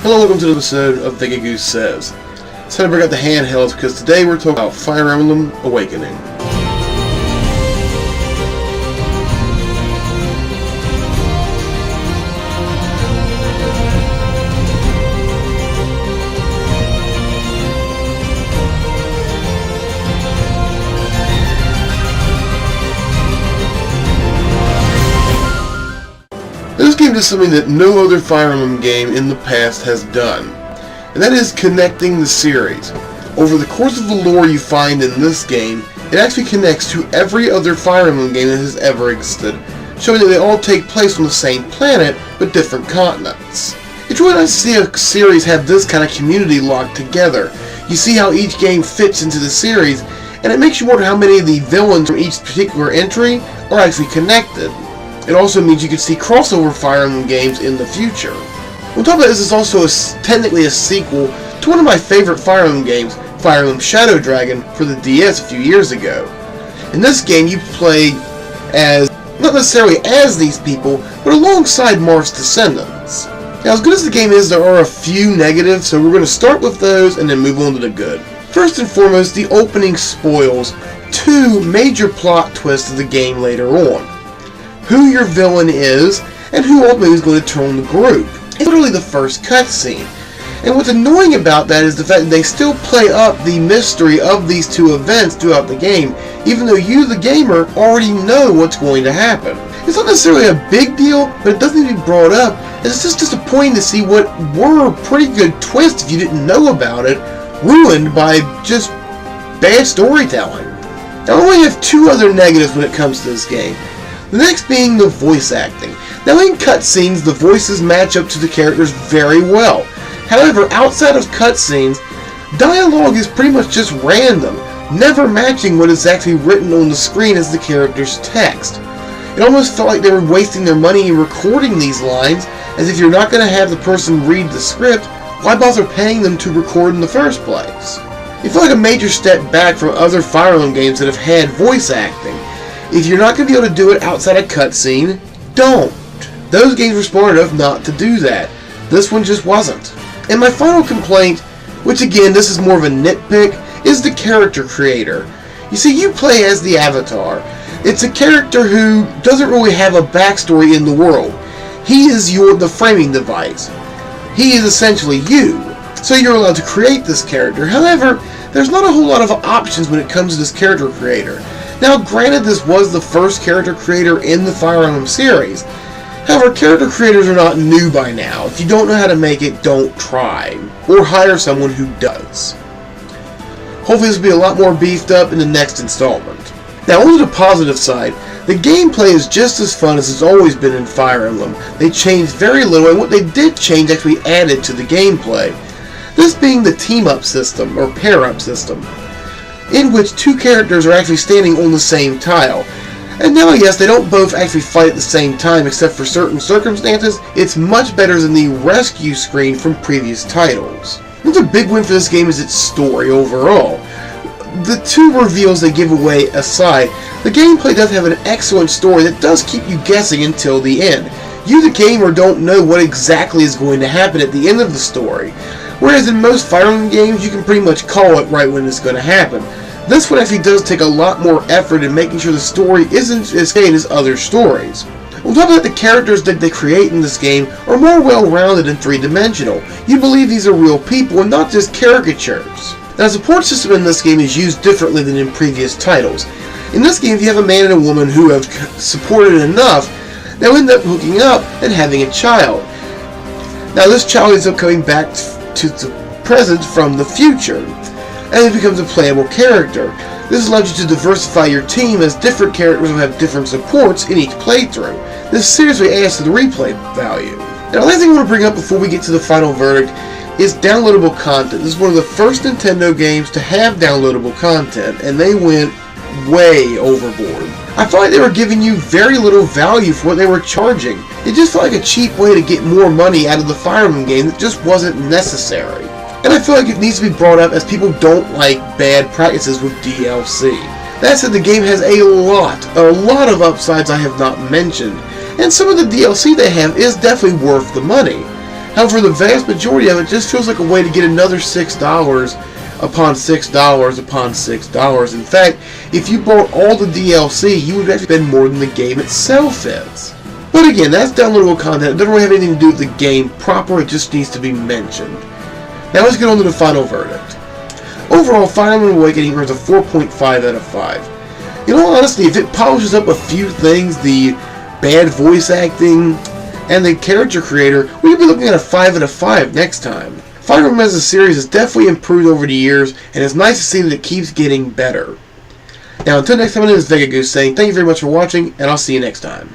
Hello, welcome to the episode of Thinking Goose Says. It's time to bring out the handhelds because today we're talking about Fire Emblem Awakening. This game does something that no other Fire Emblem game in the past has done, and that is connecting the series. Over the course of the lore you find in this game, it actually connects to every other Fire Emblem game that has ever existed, showing that they all take place on the same planet, but different continents. It's really nice to see a series have this kind of community locked together. You see how each game fits into the series, and it makes you wonder how many of the villains from each particular entry are actually connected. It also means you can see crossover Fire Emblem games in the future. On top of that, this is also technically a sequel to one of my favorite Fire Emblem games, Fire Emblem Shadow Dragon, for the DS a few years ago. In this game, you play as, not necessarily as these people, but alongside Marth's descendants. Now, as good as the game is, there are a few negatives, so we're going to start with those and then move on to the good. First and foremost, the opening spoils two major plot twists of the game later on. Who your villain is, and who ultimately is going to turn the group. It's literally the first cutscene. And what's annoying about that is the fact that they still play up the mystery of these two events throughout the game, even though you, the gamer, already know what's going to happen. It's not necessarily a big deal, but it doesn't need to be brought up, and it's just disappointing to see what were pretty good twists, if you didn't know about it, ruined by just bad storytelling. Now, I only have two other negatives when it comes to this game. The next being the voice acting. Now, in cutscenes, the voices match up to the characters very well. However, outside of cutscenes, dialogue is pretty much just random, never matching what is actually written on the screen as the character's text. It almost felt like they were wasting their money in recording these lines, as if you're not going to have the person read the script, why bother paying them to record in the first place? It felt like a major step back from other Fire Emblem games that have had voice acting. If you're not going to be able to do it outside a cutscene, don't. Those games were smart enough not to do that. This one just wasn't. And my final complaint, which again, this is more of a nitpick, is the character creator. You see, you play as the Avatar. It's a character who doesn't really have a backstory in the world. He is the framing device. He is essentially you. So you're allowed to create this character. However, there's not a whole lot of options when it comes to this character creator. Now, granted, this was the first character creator in the Fire Emblem series. However, character creators are not new by now. If you don't know how to make it, don't try. Or hire someone who does. Hopefully this will be a lot more beefed up in the next installment. Now, on to the positive side. The gameplay is just as fun as it's always been in Fire Emblem. They changed very little, and what they did change actually added to the gameplay. This being the team-up system, or pair-up system, in which two characters are actually standing on the same tile. And now, yes, they don't both actually fight at the same time, except for certain circumstances. It's much better than the rescue screen from previous titles. Another big win for this game is its story overall. The two reveals they give away aside, the gameplay does have an excellent story that does keep you guessing until the end. You, the gamer, don't know what exactly is going to happen at the end of the story. Whereas in most Fire Emblem games, you can pretty much call it right when it's going to happen. This one actually does take a lot more effort in making sure the story isn't as great as other stories. On top of that, the characters that they create in this game are more well-rounded and three-dimensional. You believe these are real people and not just caricatures. Now, the support system in this game is used differently than in previous titles. In this game, if you have a man and a woman who have supported enough, they'll end up hooking up and having a child. Now, this child ends up coming back to the present from the future, and it becomes a playable character. This allows you to diversify your team, as different characters will have different supports in each playthrough. This seriously adds to the replay value. Now, the last thing I want to bring up before we get to the final verdict is downloadable content. This is one of the first Nintendo games to have downloadable content, and they went way overboard. I felt like they were giving you very little value for what they were charging. It just felt like a cheap way to get more money out of the Fire Emblem game that just wasn't necessary. And I feel like it needs to be brought up as people don't like bad practices with DLC. That said, the game has a lot of upsides I have not mentioned, and some of the DLC they have is definitely worth the money. However, the vast majority of it just feels like a way to get another $6 upon $6 upon $6. In fact, if you bought all the DLC, you would actually spend more than the game itself is. But again, that's downloadable content. It doesn't really have anything to do with the game proper, it just needs to be mentioned. Now let's get on to the final verdict. Overall, Fire Emblem Awakening earns a 4.5 out of 5. In all honesty, if it polishes up a few things, the bad voice acting and the character creator, we could be looking at a 5 out of 5 next time. Fire Emblem as a series has definitely improved over the years, and it's nice to see that it keeps getting better. Now, until next time, my name is Vega Goose saying thank you very much for watching, and I'll see you next time.